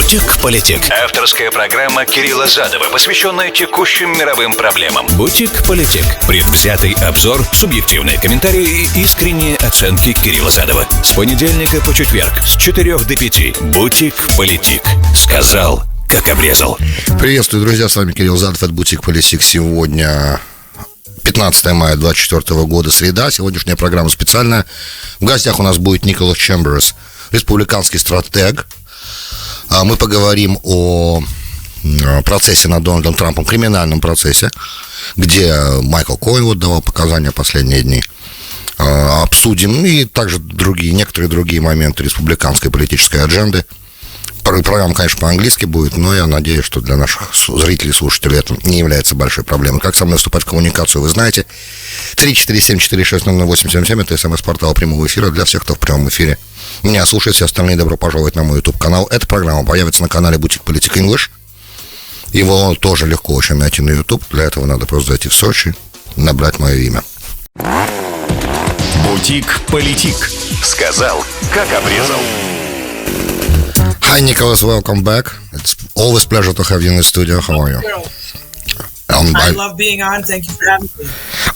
Politic. Авторская программа Кирилла Задова, посвященная текущим мировым проблемам. Politic. Предвзятый обзор, субъективные комментарии и искренние оценки Кирилла Задова. С понедельника по четверг с 4 до 5. Politic. Сказал, как обрезал. Приветствую, друзья, с вами Кирилл Задов от Politic. Сегодня 15 мая 2024 года, среда. Сегодняшняя программа специальная. В гостях у нас будет Nicholas Chamberas, республиканский стратег. Мы поговорим о процессе над Дональдом Трампом, криминальном процессе, где Майкл Коэн давал показания последние дни. Обсудим и также некоторые другие моменты республиканской политической адженды. Программа, конечно, по-английски будет, но я надеюсь, что для наших зрителей и слушателей это не является большой проблемой. Как со мной вступать в коммуникацию, вы знаете. 347-460-0877 это СМС-портал прямого эфира для всех, кто в прямом эфире. Меня слушают все остальные, добро пожаловать на мой YouTube-канал. Эта программа появится на канале Politic English. Его тоже легко очень найти на YouTube. Для этого надо просто зайти в Сочи, набрать мое имя. Politic. Сказал, как обрезал. Hi, Nicholas, welcome back. It's always pleasure to have you in the studio. How are you? I love being on. Thank you for having me.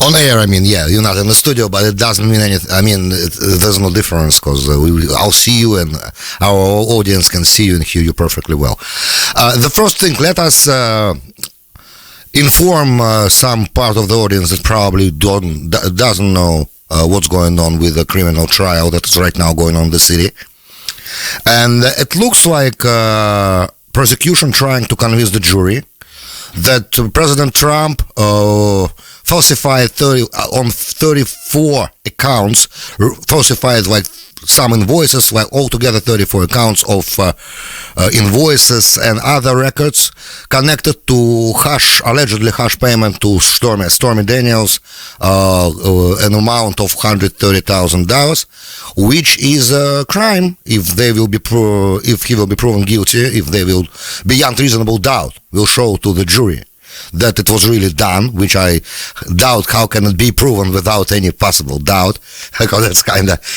On air, I mean, yeah, you're not in the studio, but it doesn't mean anything. I mean, there's no difference because I'll see you and our audience can see you and hear you perfectly well. The first thing, let us inform some part of the audience that probably doesn't know what's going on with the criminal trial that is right now going on in the city. And it looks like prosecution trying to convince the jury that President Trump falsified 34 accounts, falsified like some invoices, like altogether 34 accounts of invoices and other records connected to allegedly hush payment to Stormy Daniels, an amount of $130,000, which is a crime if he will be proven guilty, if they will, beyond reasonable doubt, will show to the jury that it was really done, which I doubt how can it be proven without any possible doubt, because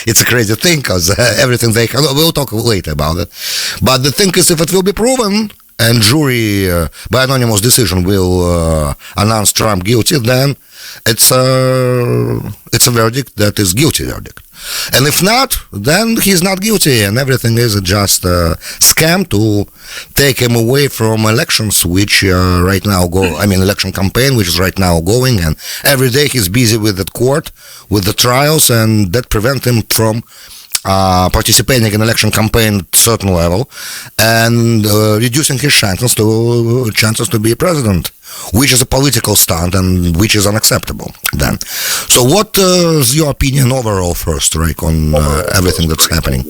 it's a crazy thing, because everything we'll talk later about it. But the thing is, if it will be proven, and jury, by anonymous decision, will announce Trump guilty, then it's a verdict that is guilty verdict. And if not, then he's not guilty, and everything is just a scam to take him away from elections, which right now election campaign, which is right now going, and every day he's busy with the court, with the trials, and that prevent him from participating in election campaign at a certain level, and reducing his chances to be president, which is a political stunt and which is unacceptable then. So what is your opinion overall first, Rick, on everything that's happening?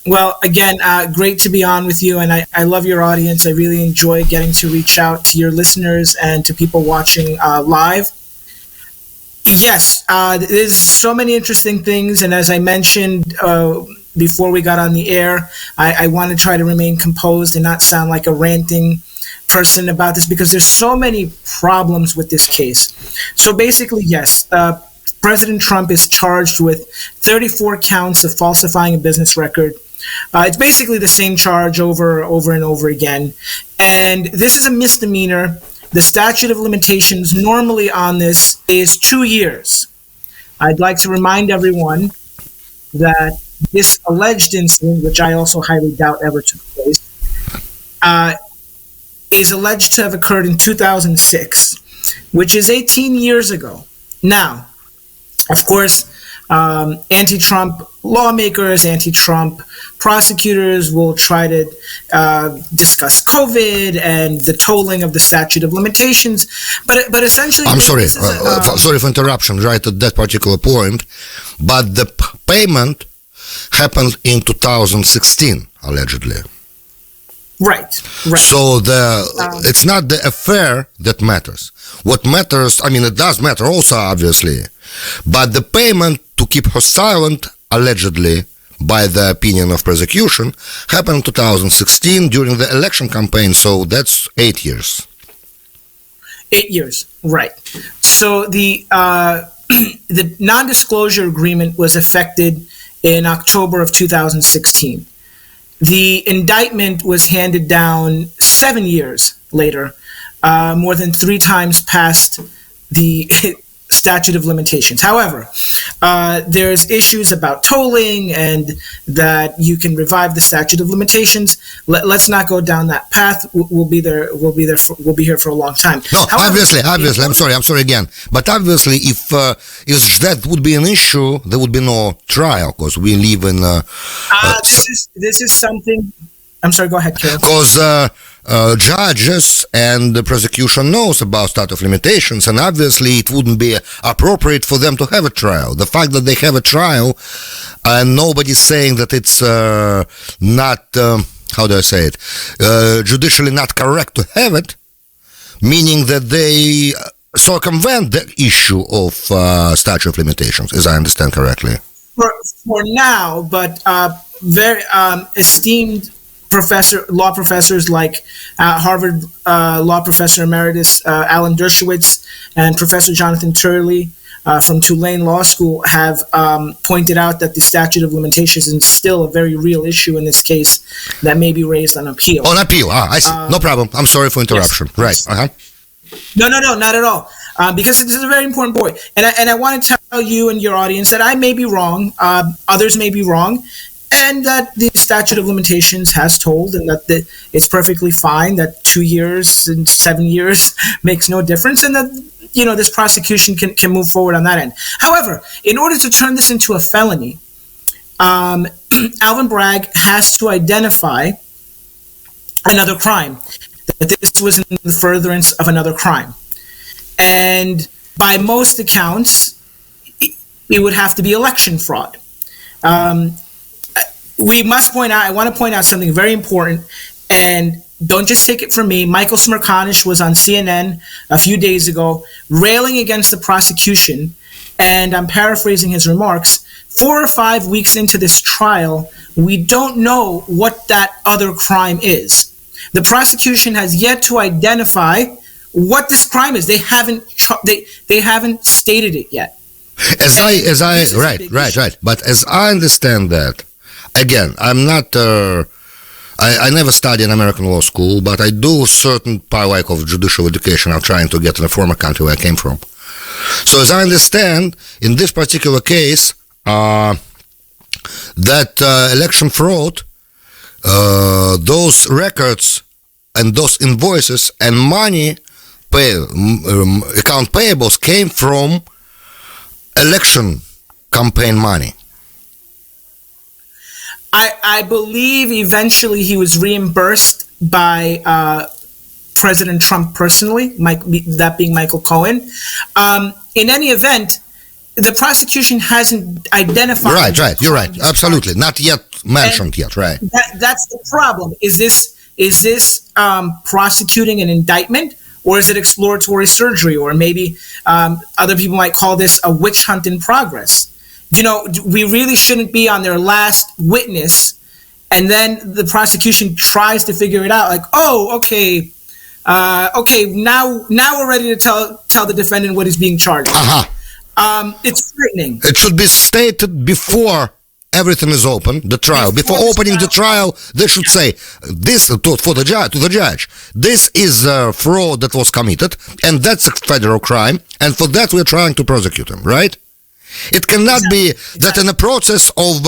Well, again, great to be on with you, and I love your audience. I really enjoy getting to reach out to your listeners and to people watching live. Yes, there's so many interesting things, and as I mentioned before we got on the air, I want to try to remain composed and not sound like a ranting person about this, because there's so many problems with this case. So basically, yes, President Trump is charged with 34 counts of falsifying a business record. It's basically the same charge over and over again, and this is a misdemeanor. The statute of limitations normally on this is 2 years. I'd like to remind everyone that this alleged incident, which I also highly doubt ever took place, is alleged to have occurred in 2006, which is 18 years ago. Now, of course, anti-Trump lawmakers, anti-Trump prosecutors will try to discuss COVID and the tolling of the statute of limitations, but essentially... I'm sorry, sorry for interruption right at that particular point, but the payment happened in 2016, allegedly. Right. So it's not the affair that matters. What matters, it does matter also, obviously, but the payment to keep her silent, allegedly, by the opinion of prosecution, happened in 2016 during the election campaign, so that's 8 years. 8 years, right. So the non-disclosure agreement was effected in October of 2016. The indictment was handed down 7 years later, more than 3 times past the statute of limitations. However, there's issues about tolling and that you can revive the statute of limitations. Let's not go down that path. We'll be there. We'll be here for a long time. No, however, obviously. I'm sorry again. But obviously, if that would be an issue, there would be no trial because we live in. This is something. I'm sorry. Go ahead, Kirill. Because judges and the prosecution knows about statute of limitations, and obviously it wouldn't be appropriate for them to have a trial. The fact that they have a trial and nobody's saying that it's not, how do I say it, judicially not correct to have it, meaning that they circumvent the issue of statute of limitations, as I understand correctly. For now, but very esteemed law professors like Harvard law professor emeritus Alan Dershowitz and Professor Jonathan Turley from Tulane Law School have pointed out that the statute of limitations is still a very real issue in this case that may be raised on appeal. On appeal, I see. No problem. I'm sorry for interruption. Yes. Right. Uh-huh. No, not at all. Because this is a very important point. And I want to tell you and your audience that I may be wrong, others may be wrong, and that the statute of limitations has told, and that it's perfectly fine that 2 years and 7 years makes no difference, and that this prosecution can move forward on that end. However, in order to turn this into a felony, Alvin Bragg has to identify another crime, that this was in the furtherance of another crime. And by most accounts, it would have to be election fraud. We must point out, I want to point out something very important, and don't just take it from me. Michael Smerconish was on CNN a few days ago railing against the prosecution, and I'm paraphrasing his remarks. 4 or 5 weeks into this trial, we don't know what that other crime is. The prosecution has yet to identify what this crime is. They haven't stated it yet. Right. But as I understand that, again, I'm not. I never studied in American law school, but I do certain part of judicial education. I'm trying to get in the former country where I came from. So, as I understand, in this particular case, that election fraud, those records and those invoices and money, account payables came from election campaign money. I believe eventually he was reimbursed by President Trump personally, that being Michael Cohen. In any event, the prosecution hasn't identified. Right. You're right. Absolutely, not yet mentioned yet. Right. That's the problem. Is this prosecuting an indictment, or is it exploratory surgery, or maybe other people might call this a witch hunt in progress? We really shouldn't be on their last witness, and then the prosecution tries to figure it out. Like, okay, now we're ready to tell the defendant what he's being charged with. It's frightening. It should be stated before everything is open, the trial. Before opening the trial, they should say this to the judge. This is a fraud that was committed, and that's a federal crime, and for that we're trying to prosecute him, right? It cannot be that in the process of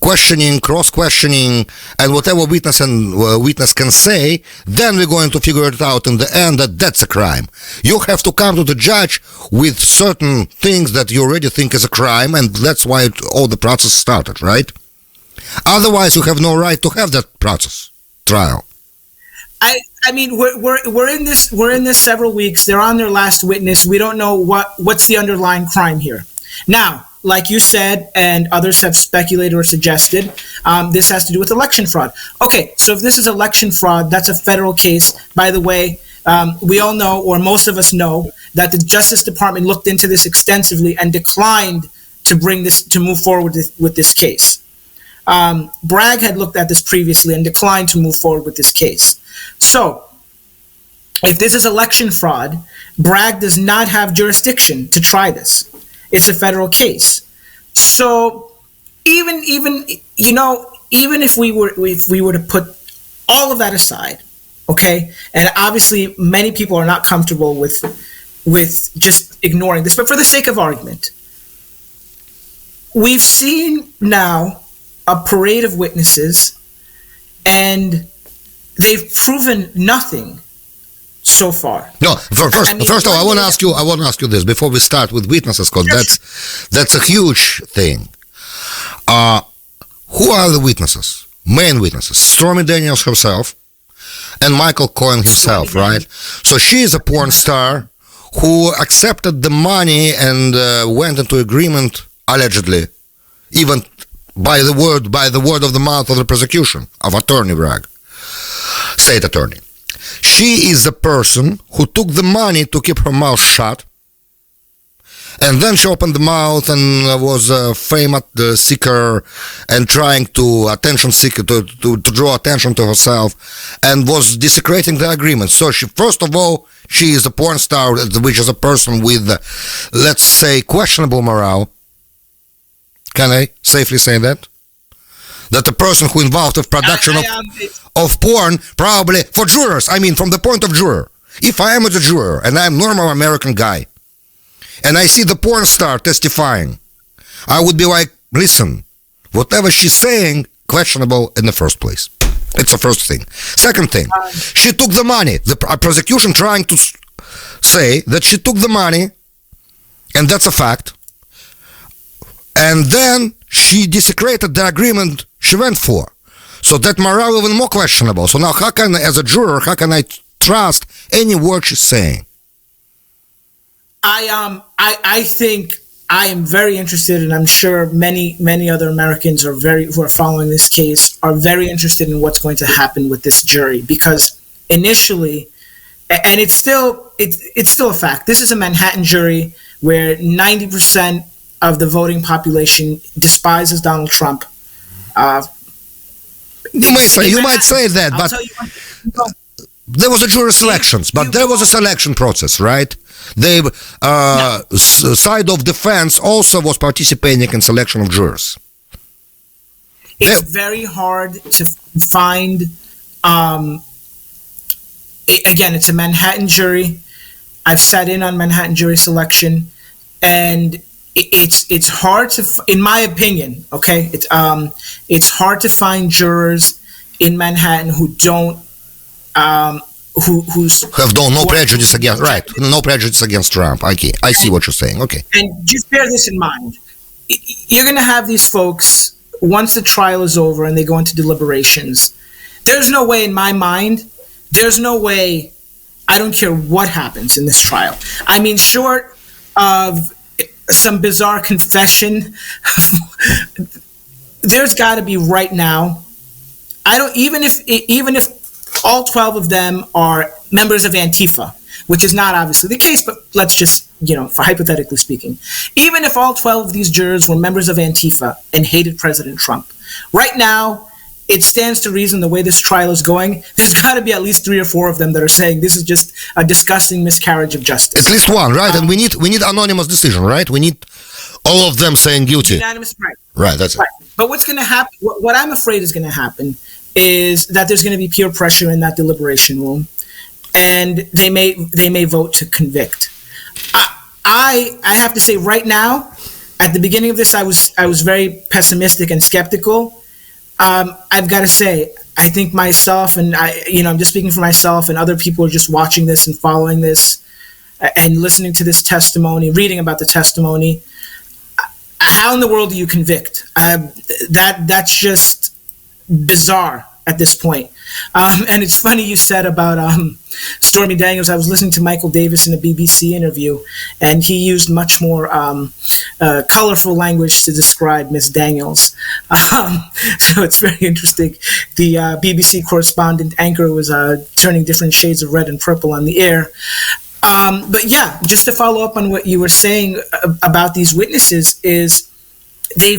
questioning, cross-questioning, and whatever witness can say, then we're going to figure it out in the end that that's a crime. You have to come to the judge with certain things that you already think is a crime, and that's why all the process started, right? Otherwise, you have no right to have that trial. I mean, we're in this several weeks. They're on their last witness. We don't know what's the underlying crime here. Now, like you said, and others have speculated or suggested, this has to do with election fraud. Okay, so if this is election fraud, that's a federal case. By the way, we all know, or most of us know, that the Justice Department looked into this extensively and declined to move forward with this case. Bragg had looked at this previously and declined to move forward with this case. So, if this is election fraud, Bragg does not have jurisdiction to try this. It's a federal case. So, even even if we were to put all of that aside, okay, and obviously many people are not comfortable with just ignoring this, but for the sake of argument, we've seen now a parade of witnesses, and they've proven nothing so far. No, first of all, I want to ask you this before we start with witnesses, because that's a huge thing. Who are the witnesses? Main witnesses: Stormy Daniels herself and Michael Cohen himself, right? So she is a porn star who accepted the money and went into agreement, allegedly, even by the word of the mouth of the prosecution, of attorney Bragg, state attorney. She is the person who took the money to keep her mouth shut, and then she opened the mouth and was a fame seeker and trying to draw attention to herself, and was desecrating the agreement. So first of all, she is a porn star, which is a person with, let's say, questionable morale. Can I safely say that? That the person who involved with production of porn, probably for jurors, I mean from the point of juror. If I am a juror and I'm a normal American guy, and I see the porn star testifying, I would be like, listen, whatever she's saying, questionable in the first place. It's the first thing. Second thing, she took the money. The prosecution trying to say that she took the money, and that's a fact. And then she desecrated the agreement she went for. So that morale even more questionable. So now as a juror, how can I trust any word she's saying? I think I am very interested, and I'm sure many other Americans who are following this case are very interested in what's going to happen with this jury, because initially, and it's still a fact, this is a Manhattan jury where 90% of the voting population despises Donald Trump. You might say that, but there was a jury selections, but there was a selection process, right? The side of defense also was participating in selection of jurors. It's very hard to find. Again, it's a Manhattan jury. I've sat in on Manhattan jury selection, and it's hard to, in my opinion, okay, it's hard to find jurors in Manhattan who don't who have no prejudice against, right? No prejudice against Trump. I see what you're saying. Okay, and just bear this in mind: you're going to have these folks once the trial is over and they go into deliberations. There's no way, in my mind, there's no way. I don't care what happens in this trial. I mean, short of some bizarre confession, there's got to be right now. Even if all 12 of them are members of Antifa, which is not obviously the case, but let's just, for hypothetically speaking, even if all 12 of these jurors were members of Antifa and hated President Trump, right now, it stands to reason the way this trial is going, there's got to be at least 3 or 4 of them that are saying this is just a disgusting miscarriage of justice. At least one, right? And we need anonymous decision, right? We need all of them saying guilty. Unanimous, right? Right, that's right. it. But what's going to happen? What I'm afraid is going to happen is that there's going to be peer pressure in that deliberation room, and they may vote to convict. I have to say right now, at the beginning of this, I was very pessimistic and skeptical. I've got to say, I think myself, and I'm just speaking for myself, and other people are just watching this and following this and listening to this testimony, reading about the testimony. How in the world do you convict? That's just bizarre at this point. And it's funny you said about Stormy Daniels. I was listening to Michael Davis in a BBC interview, and he used much more colorful language to describe Miss Daniels. So it's very interesting. The BBC correspondent anchor was turning different shades of red and purple on the air. But yeah, just to follow up on what you were saying about these witnesses, is they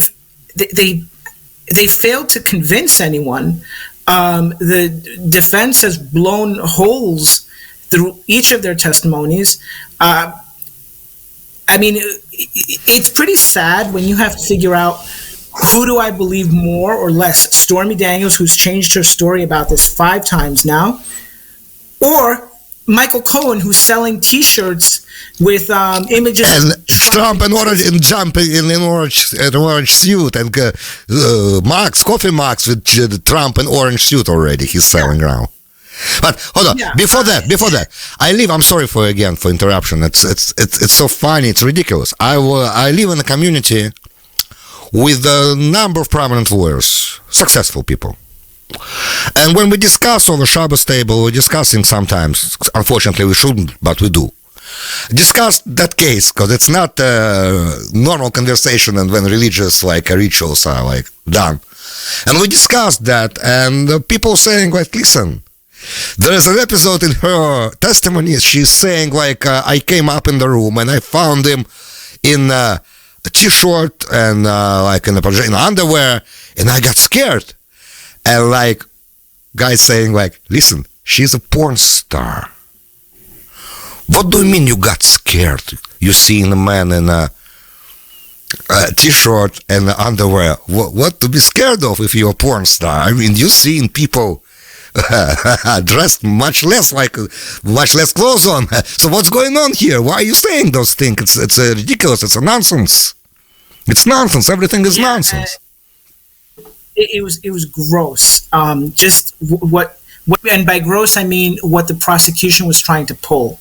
failed to convince anyone. The defense has blown holes through each of their testimonies. I mean, it's pretty sad when you have to figure out who do I believe more or less? Stormy Daniels, who's changed her story about this 5 times now, or Michael Cohen, who's selling T-shirts with images and Trump in orange and jumping in an orange suit, and coffee mugs with Trump in orange suit already. He's selling around. But hold on, before that, I'm sorry for interruption. It's so funny. It's ridiculous. I live in a community with a number of prominent lawyers, successful people. And when we discuss on the Shabbos table, we're discussing sometimes, unfortunately we shouldn't, but we do, discuss that case, because it's not a normal conversation and when religious rituals are done. And we discussed that, and people saying listen, there is an episode in her testimony, she's saying I came up in the room and I found him in a t-shirt and in underwear, and I got scared. And guys saying listen, she's a porn star. What do you mean you got scared? You seen a man in a t-shirt and underwear. What to be scared of if you're a porn star? I mean, you seen people dressed much less clothes on. So what's going on here? Why are you saying those things? It's ridiculous. It's a nonsense. It's nonsense. Everything is nonsense. It was gross. Just what, and by gross I mean what the prosecution was trying to pull.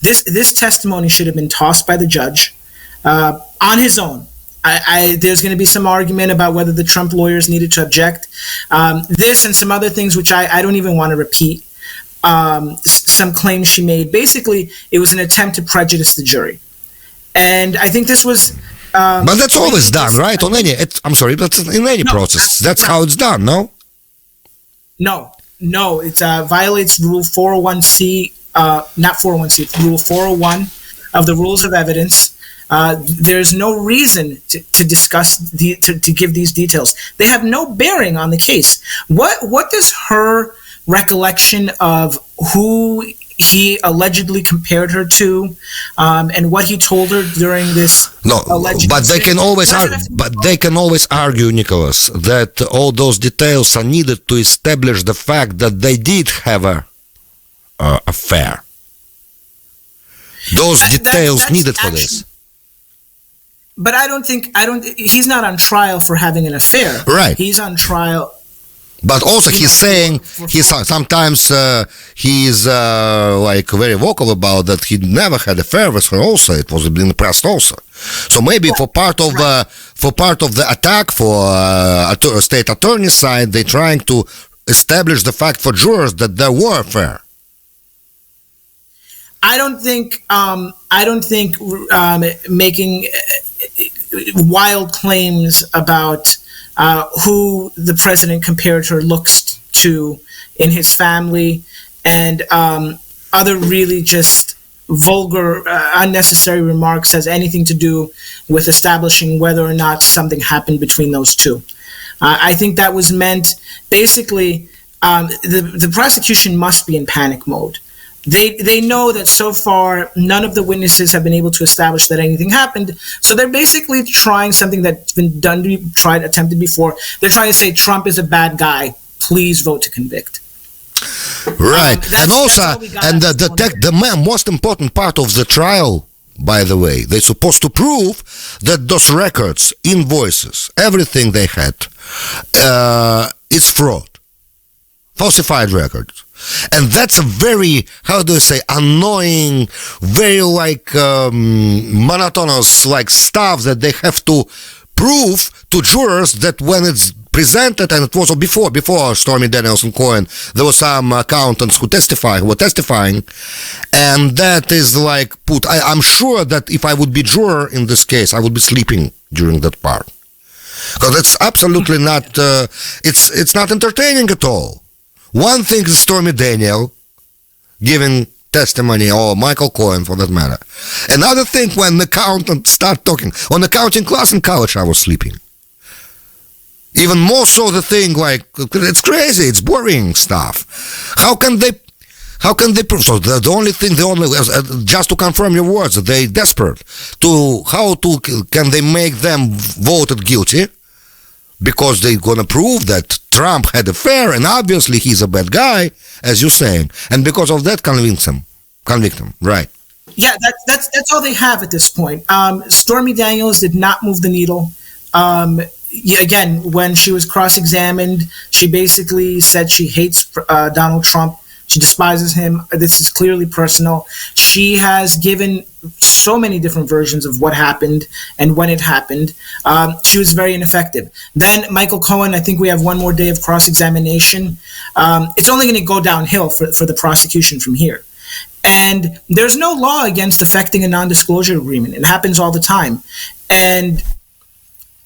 This testimony should have been tossed by the judge on his own. There's going to be some argument about whether the Trump lawyers needed to object. This and some other things which I don't even want to repeat. Some claims she made. Basically, it was an attempt to prejudice the jury, and I think this was. But that's always done, right? I'm sorry, but in any process, that's how it's done, no? No, it violates Rule 401C, not 401C, Rule 401 of the Rules of Evidence. There's no reason to discuss, to give these details. They have no bearing on the case. What does her recollection of who he allegedly compared her to, and what he told her during this alleged but they can always argue, Nicholas, that all those details are needed to establish the fact that they did have a affair. Those details needed for this. But he's not on trial for having an affair. Right. He's on trial. But also he's saying, sometimes he's very vocal about that he never had an affair with her also. It was in the press also. So maybe for part of the attack for state attorney's side, they're trying to establish the fact for jurors that there were affair. I don't think making wild claims about who the president compared her looks to in his family and other really just vulgar, unnecessary remarks has anything to do with establishing whether or not something happened between those two. I think that was meant, basically, the prosecution must be in panic mode. They know that so far none of the witnesses have been able to establish that anything happened. So they're basically trying something that's been attempted before. They're trying to say Trump is a bad guy. Please vote to convict. Right. And also, the most important part of the trial, by the way, they're supposed to prove that those records, invoices, everything they had, is fraud. Falsified records. And that's a very, annoying, very monotonous stuff that they have to prove to jurors that when it's presented, and it was before Stormy Daniels and Cohen, there were some accountants who were testifying, and that is I'm sure that if I would be juror in this case, I would be sleeping during that part. Because it's absolutely not, it's not entertaining at all. One thing is Stormy Daniels giving testimony, or Michael Cohen for that matter. Another thing when the accountants start talking. On accounting class in college I was sleeping. Even more so the thing it's crazy, it's boring stuff. How can they How can they prove? So just to confirm your words, they're desperate. Can they make them voted guilty? Because they're gonna prove that Trump had an affair, and obviously he's a bad guy, as you're saying, and because of that, convict him, right? Yeah, that's all they have at this point. Stormy Daniels did not move the needle. Again, when she was cross-examined, she basically said she hates Donald Trump. She despises him. This is clearly personal. She has given so many different versions of what happened and when it happened. She was very ineffective. Then Michael Cohen, I think we have one more day of cross-examination. It's only going to go downhill for the prosecution from here. And there's no law against affecting a non-disclosure agreement. It happens all the time. And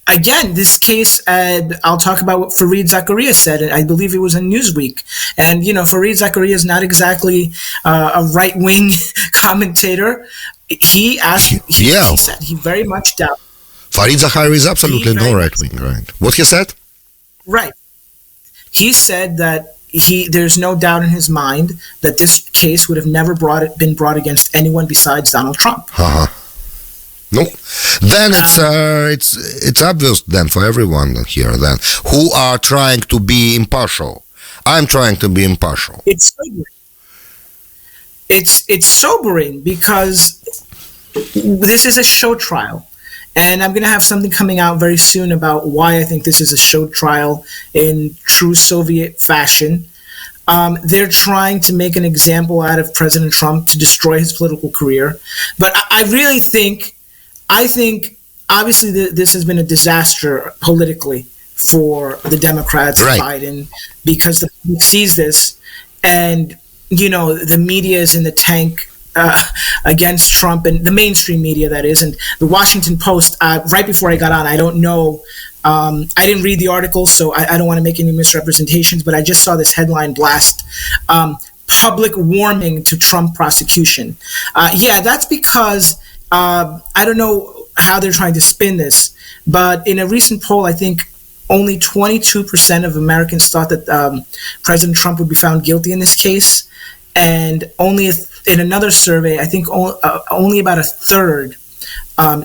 again, this case, I'll talk about what Fareed Zakaria said. I believe it was in Newsweek. And, Fareed Zakaria is not exactly a right-wing commentator. He said he very much doubts. Fareed Zakaria is absolutely no right-wing, right? What he said? Right. He said that there's no doubt in his mind that this case would have never been brought against anyone besides Donald Trump. No, then it's obvious then for everyone here then who are trying to be impartial. I'm trying to be impartial. It's sobering. It's sobering because this is a show trial, and I'm going to have something coming out very soon about why I think this is a show trial in true Soviet fashion. They're trying to make an example out of President Trump to destroy his political career, but I think obviously this has been a disaster politically for the Democrats, right. Biden, because the public sees this, and the media is in the tank against Trump, and the mainstream media, that is, and the Washington Post. Right before I got on, I don't know. I didn't read the article, so I don't want to make any misrepresentations, but I just saw this headline blast. Public warming to Trump prosecution. That's because I don't know how they're trying to spin this, but in a recent poll, I think only 22% of Americans thought that President Trump would be found guilty in this case, and only in another survey, I think only about a third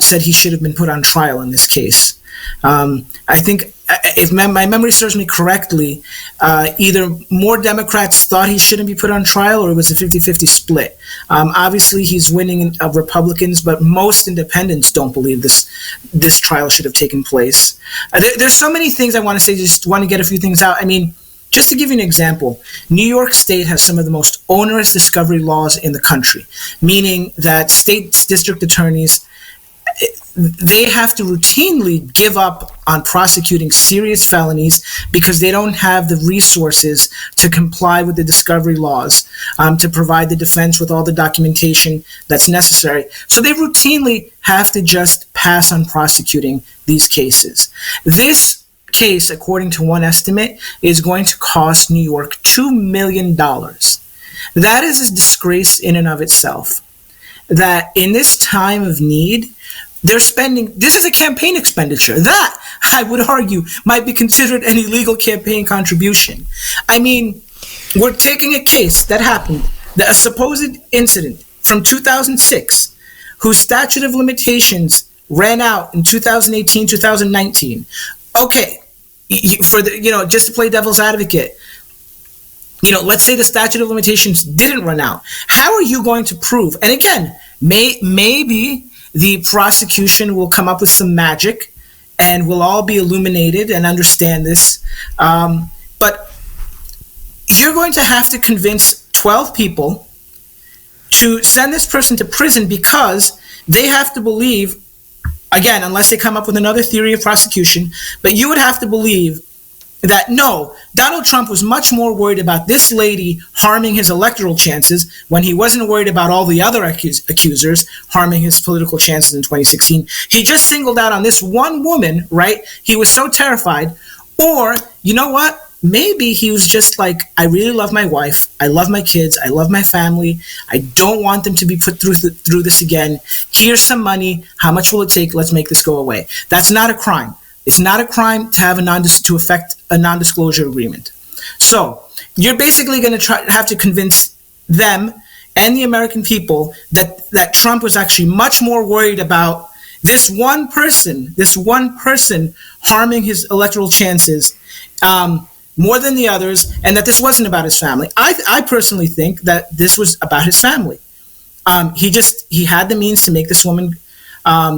said he should have been put on trial in this case. I think, if my memory serves me correctly, either more Democrats thought he shouldn't be put on trial, or it was a 50-50 split. Obviously, he's winning Republicans, but most independents don't believe this trial should have taken place. There's so many things I want to say. Just want to get a few things out. I mean, just to give you an example, New York State has some of the most onerous discovery laws in the country, meaning that state district attorneys, they have to routinely give up on prosecuting serious felonies because they don't have the resources to comply with the discovery laws, to provide the defense with all the documentation that's necessary. So they routinely have to just pass on prosecuting these cases. This case, according to one estimate, is going to cost New York $2 million. That is a disgrace in and of itself. That in this time of need, they're spending, this is a campaign expenditure. That, I would argue, might be considered an illegal campaign contribution. I mean, we're taking a case that happened, a supposed incident from 2006, whose statute of limitations ran out in 2018, 2019. Okay, just to play devil's advocate, let's say the statute of limitations didn't run out. How are you going to prove? And again, maybe the prosecution will come up with some magic and we'll all be illuminated and understand this. But you're going to have to convince 12 people to send this person to prison because they have to believe, again, unless they come up with another theory of prosecution, but you would have to believe that no, Donald Trump was much more worried about this lady harming his electoral chances when he wasn't worried about all the other accusers harming his political chances in 2016. He just singled out on this one woman, right? He was so terrified. Or, you know what? Maybe he was just like, I really love my wife. I love my kids. I love my family. I don't want them to be put through this again. Here's some money. How much will it take? Let's make this go away. That's not a crime. It's not a crime to have to affect a non-disclosure agreement. So you're basically going to have to convince them and the American people that Trump was actually much more worried about this one person harming his electoral chances more than the others, and that this wasn't about his family. I personally think that this was about his family. He had the means to make this woman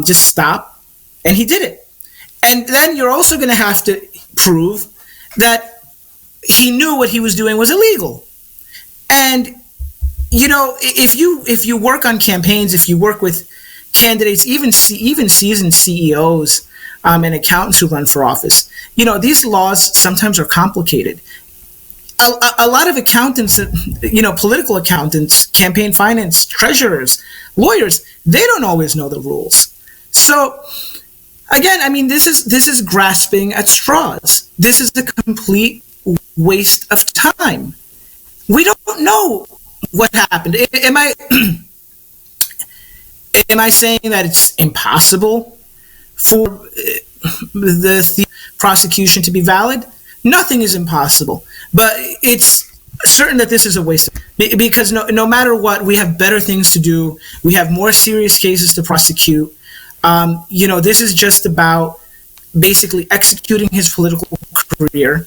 just stop, and he did it. And then you're also going to have to prove that he knew what he was doing was illegal. And if you work on campaigns, if you work with candidates, even seasoned CEOs and accountants who run for office, these laws sometimes are complicated. A lot of accountants, political accountants, campaign finance, treasurers, lawyers, they don't always know the rules. So again, I mean, this is grasping at straws. This is a complete waste of time. We don't know what happened. Am I saying that it's impossible for the prosecution to be valid? Nothing is impossible, but it's certain that this is a waste because no matter what, we have better things to do. We have more serious cases to prosecute. This is just about basically executing his political career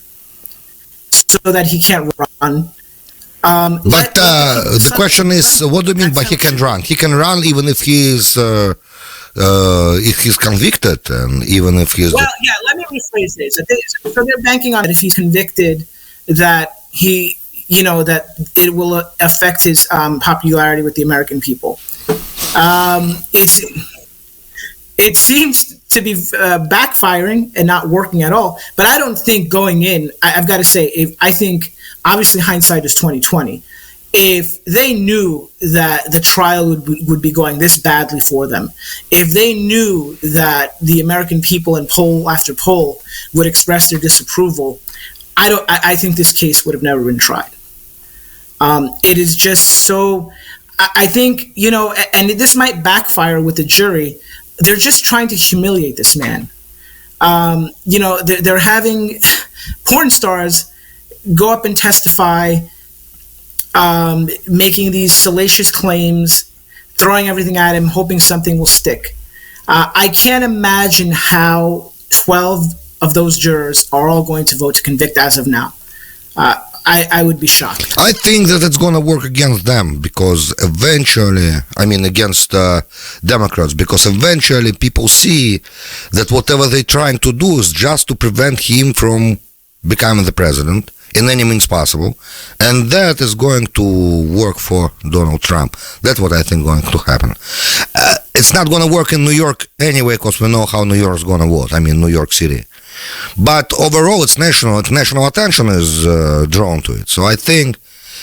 so that he can't run. But the question is, what do you mean by he can run? He can run even if he's convicted, and even if he's. Well, yeah. Let me rephrase this. So they're banking on it if he's convicted, that that it will affect his popularity with the American people. It seems to be backfiring and not working at all. But I don't think going in. I've got to say, I think obviously hindsight is 20/20. If they knew that the trial would be going this badly for them, if they knew that the American people in poll after poll would express their disapproval, I think this case would have never been tried. It is just so. I think and this might backfire with the jury. They're just trying to humiliate this man. They're having porn stars go up and testify, making these salacious claims, throwing everything at him, hoping something will stick. I can't imagine how 12 of those jurors are all going to vote to convict as of now. I would be shocked. I think that it's going to work against them because eventually, against Democrats, because eventually people see that whatever they're trying to do is just to prevent him from becoming the president in any means possible, and that is going to work for Donald Trump. That's what I think going to happen. It's not going to work in New York anyway, because we know how New York is going to vote. New York City. But overall, it's national attention is drawn to it. So I think,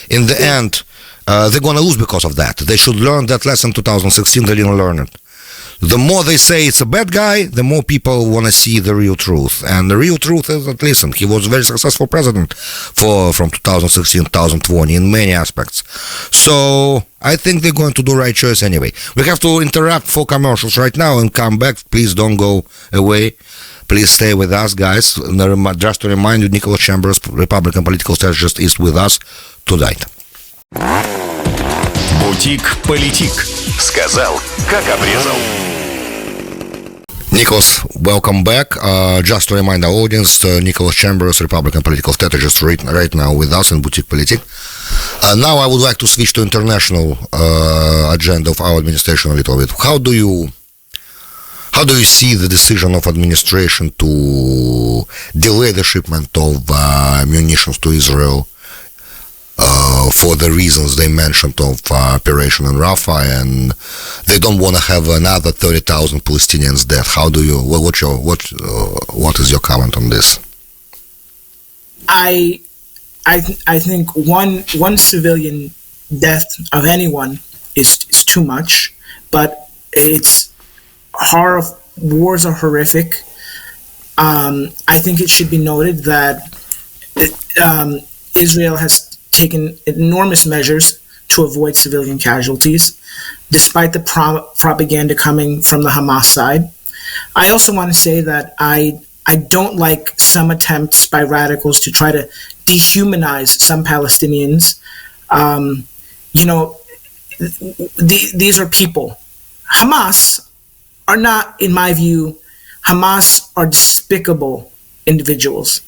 in the end, they're going to lose because of that. They should learn that lesson 2016. They didn't learn it. The more they say it's a bad guy, the more people want to see the real truth. And the real truth is that, listen, he was a very successful president from 2016 to 2020 in many aspects. So I think they're going to do the right choice anyway. We have to interrupt for commercials right now and come back. Please don't go away. Please stay with us, guys. Just to remind you, Nicholas Chamberas, Republican political strategist, is with us tonight. Politic. Сказал, как обрезал. Nicholas, welcome back. Just to remind our audience, Nicholas Chamberas, Republican political strategist, right now with us in Politic. Now I would like to switch to international agenda of our administration a little bit. How do you see the decision of administration to delay the shipment of munitions to Israel for the reasons they mentioned of operation in Rafah, and they don't want to have another 30,000 Palestinians dead? How do you? What is your comment on this? I think one civilian death of anyone is too much, but it's horror. Wars are horrific. I think it should be noted that Israel has taken enormous measures to avoid civilian casualties, despite the propaganda coming from the Hamas side. I also want to say that I don't like some attempts by radicals to try to dehumanize some Palestinians. you know, these are people. Hamas are not, in my view, Hamas are despicable individuals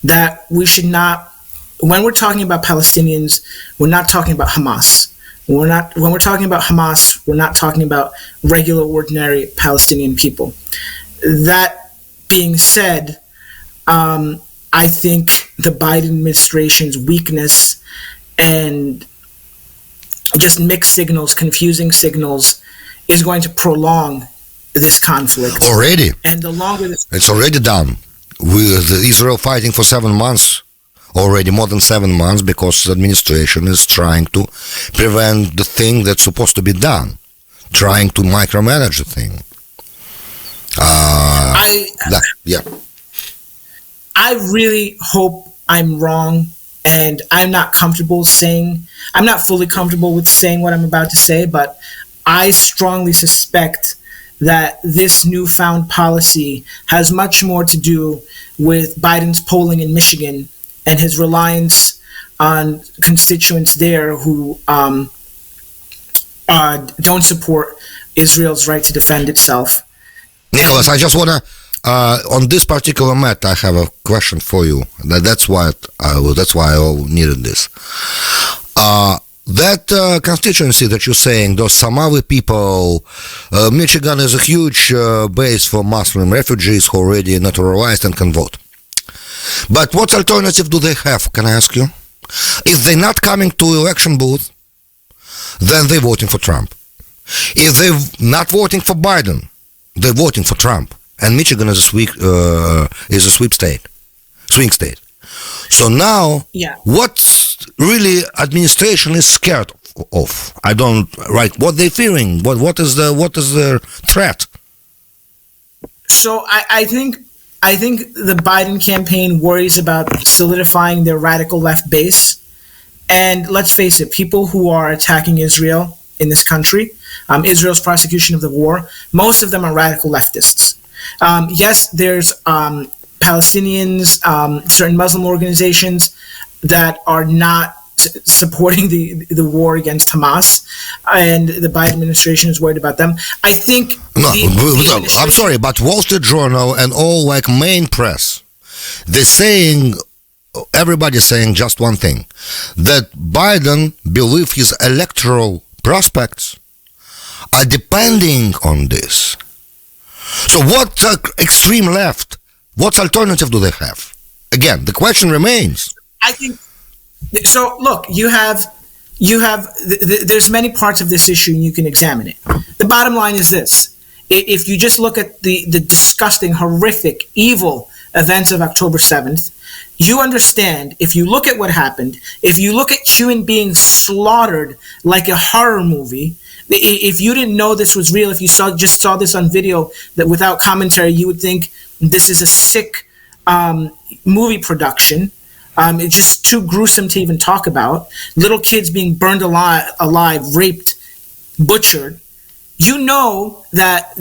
that we should not, when we're talking about Palestinians, we're not talking about Hamas. When we're talking about Hamas, we're not talking about regular, ordinary Palestinian people. That being said, I think the Biden administration's weakness and just mixed signals, confusing signals, is going to prolong this conflict. Already. And the longer this... It's already done. With Israel fighting for 7 months, already more than 7 months, because the administration is trying to prevent the thing that's supposed to be done, trying to micromanage the thing. I really hope I'm wrong, and I'm not fully comfortable with saying what I'm about to say, but I strongly suspect that this newfound policy has much more to do with Biden's polling in Michigan and his reliance on constituents there who don't support Israel's right to defend itself. Nicholas, I just want to, on this particular matter, I have a question for you. That's why I needed this. That constituency that you're saying, those Somali people, Michigan is a huge base for Muslim refugees who are already naturalized and can vote. But what alternative do they have, can I ask you? If they're not coming to election booth, then they're voting for Trump. If they're not voting for Biden, they're voting for Trump. And Michigan is a swing state. So now, what really administration is scared of? What they're fearing? What is the threat? So I think the Biden campaign worries about solidifying their radical left base. And let's face it, people who are attacking Israel in this country, Israel's prosecution of the war, most of them are radical leftists. Yes, there's Palestinians, certain Muslim organizations that are not supporting the war against Hamas, and the Biden administration is worried about them. I think... I'm sorry, but Wall Street Journal and all main press, everybody's saying just one thing, that Biden believes his electoral prospects are depending on this. So what extreme left, what alternative do they have? Again, the question remains. I think, so look, there's many parts of this issue and you can examine it. The bottom line is this. If you just look at the disgusting, horrific, evil events of October 7th, you understand, if you look at what happened, if you look at human beings slaughtered like a horror movie, if you didn't know this was real, if you just saw this on video, that without commentary, you would think this is a sick movie production. It's just too gruesome to even talk about. Little kids being burned alive, raped, butchered. You know that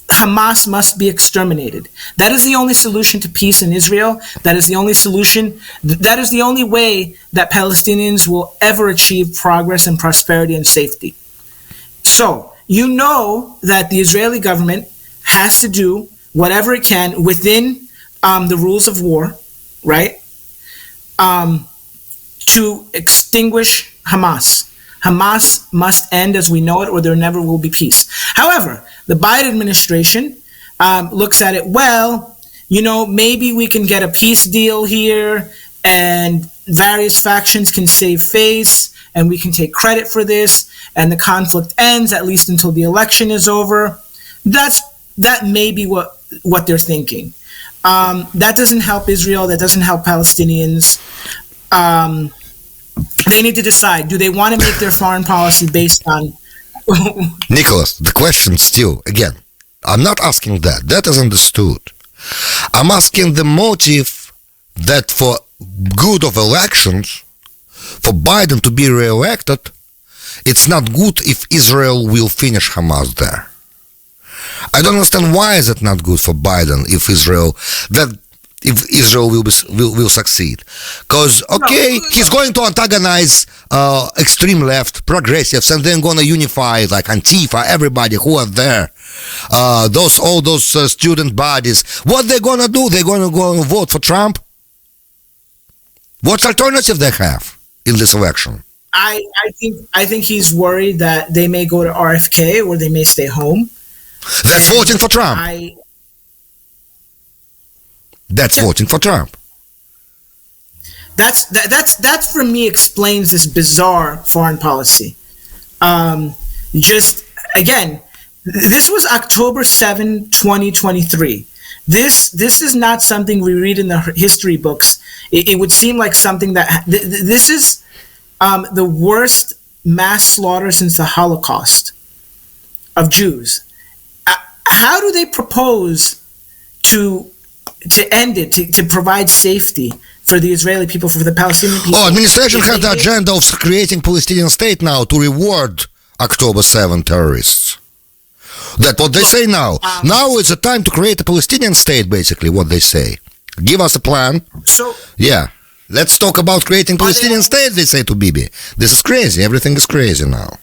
Hamas must be exterminated. That is the only solution to peace in Israel. That is the only solution. That is the only way that Palestinians will ever achieve progress and prosperity and safety. So, you know that the Israeli government has to do whatever it can within the rules of war, right, to extinguish Hamas. Hamas must end as we know it, or there never will be peace. However, the Biden administration looks at it, well, maybe we can get a peace deal here and various factions can save face and we can take credit for this and the conflict ends, at least until the election is over. That may be what they're thinking. That doesn't help Israel. That doesn't help Palestinians. They need to decide, do they want to make their foreign policy based on... Nicholas, the question still, again, I'm not asking that. That is understood. I'm asking the motive that for good of elections, for Biden to be re-elected, it's not good if Israel will finish Hamas there. I don't understand why is it not good for Biden if Israel... That if Israel will succeed. Because, okay, he's going to antagonize extreme left, progressives, and then going to unify like Antifa, everybody who are there. All those student bodies. What they're going to do? They're going to go and vote for Trump? What alternative they have in this election? I think he's worried that they may go to RFK or they may stay home. That's voting for Trump. That's voting for Trump. That for me explains this bizarre foreign policy. Just again, this was October 7, 2023. This is not something we read in the history books. It would seem like something that this is the worst mass slaughter since the Holocaust of Jews. How do they propose to end it, to provide safety for the Israeli people, for the Palestinian people? Administration has the agenda of creating Palestinian state now to reward October 7 terrorists. That's what they say now. Now is the time to create a Palestinian state, basically, what they say. Give us a plan. Yeah. Let's talk about creating Palestinian state, they say to Bibi. This is crazy. Everything is crazy now.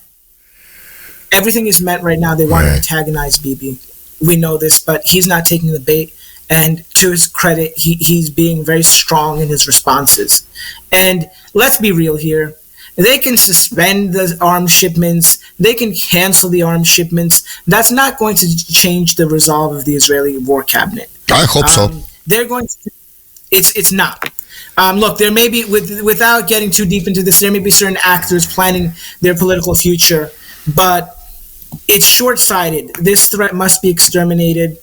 Everything is meant right now. They want to antagonize Bibi. We know this, but he's not taking the bait. And to his credit, he's being very strong in his responses. And let's be real here. They can suspend the arms shipments. They can cancel the arms shipments. That's not going to change the resolve of the Israeli war cabinet. I hope so. They're going to. It's not. Look, there may be, without getting too deep into this, there may be certain actors planning their political future, but it's short-sighted. This threat must be exterminated,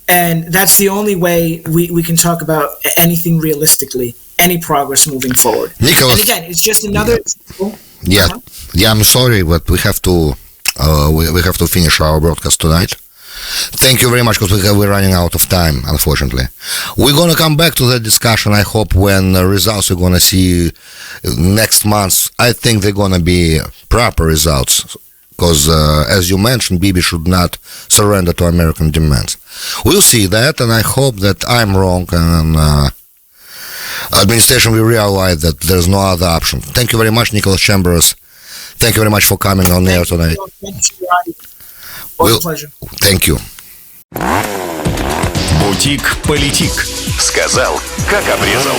and that's the only way we can talk about anything realistically, any progress moving forward. Nicholas, and again, it's just another. Yeah, I'm sorry, but we have to finish our broadcast tonight. Thank you very much, because we're running out of time, unfortunately. We're going to come back to that discussion, I hope, when the results we're going to see next month. I think they're going to be proper results, because, as you mentioned, Bibi should not surrender to American demands. We'll see that, and I hope that I'm wrong, and administration will realize that there's no other option. Thank you very much, Nicholas Chamberas. Thank you very much for coming on air tonight. Pleasure. Thank you. Бутик Политик. Сказал, как обрезал.